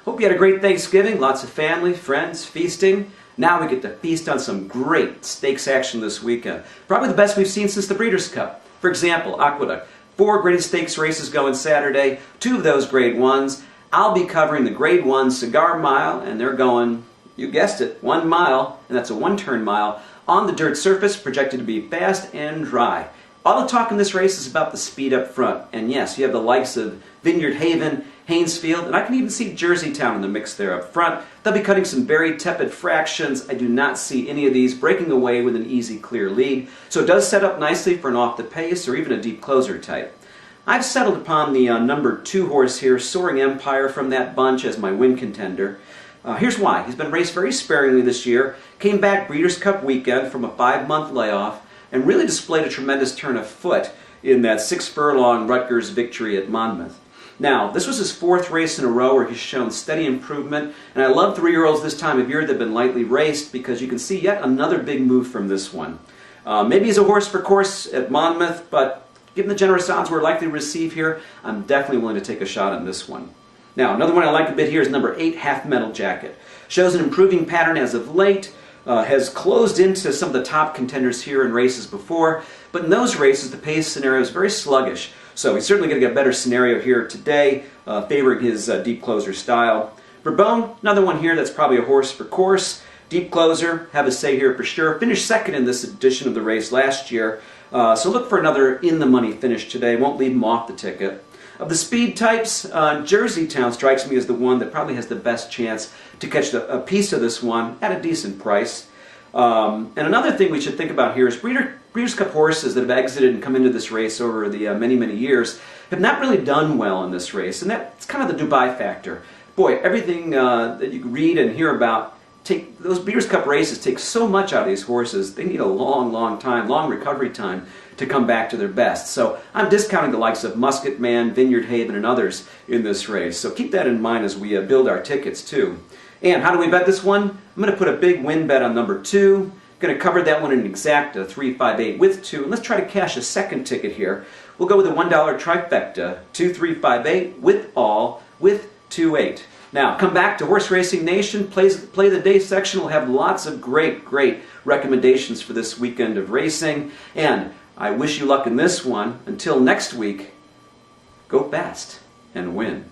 Hope you had a great Thanksgiving, lots of family, friends, feasting. Now we get to feast on some great stakes action this weekend. Probably the best we've seen since the Breeders' Cup. For example, Aqueduct. 4 graded stakes races going Saturday, 2 of those grade 1s. I'll be covering the grade 1 Cigar Mile, and they're going, you guessed it, 1 mile, and that's a 1-turn mile, on the dirt surface, projected to be fast and dry. All the talk in this race is about the speed up front. And yes, you have the likes of Vineyard Haven, Haynesfield, and I can even see Jerseytown in the mix there up front. They'll be cutting some very tepid fractions. I do not see any of these breaking away with an easy, clear lead. So it does set up nicely for an off the pace or even a deep closer type. I've settled upon the number 2 horse here, Soaring Empire, from that bunch as my win contender. Here's why. He's been raced very sparingly this year, came back Breeders' Cup weekend from a 5-month layoff, and really displayed a tremendous turn of foot in that 6-furlong Rutgers victory at Monmouth. Now, this was his 4th race in a row where he's shown steady improvement, and I love 3-year-olds this time of year that have been lightly raced because you can see yet another big move from this one. Maybe he's a horse for course at Monmouth, but given the generous odds we're likely to receive here, I'm definitely willing to take a shot on this one. Now, another one I like a bit here is number 8, Half Metal Jacket. Shows an improving pattern as of late. Has closed into some of the top contenders here in races before, but in those races the pace scenario is very sluggish. So he's certainly going to get a better scenario here today, favoring his deep closer style. Bourbon, another one here that's probably a horse for course. Deep closer, have a say here for sure. Finished second in this edition of the race last year, so look for another in-the-money finish today. Won't leave him off the ticket. Of the speed types, Jerseytown strikes me as the one that probably has the best chance to catch a piece of this one at a decent price. And another thing we should think about here is Breeders' Cup horses that have exited and come into this race over the many, many years have not really done well in this race. And that's kind of the Dubai factor. Boy, everything that you read and hear about, those Breeders' Cup races take so much out of these horses. They need a long, long time, long recovery time to come back to their best. So I'm discounting the likes of Musket Man, Vineyard Haven, and others in this race. So keep that in mind as we build our tickets too. And how do we bet this one? I'm going to put a big win bet on number 2. Going to cover that one in an exact 358 with 2. And let's try to cash a second ticket here. We'll go with a $1 trifecta, 2358 with all, with 28. Now, come back to Horse Racing Nation, Play the Day section. We'll have lots of great recommendations for this weekend of racing. And I wish you luck in this one. Until next week, go fast and win.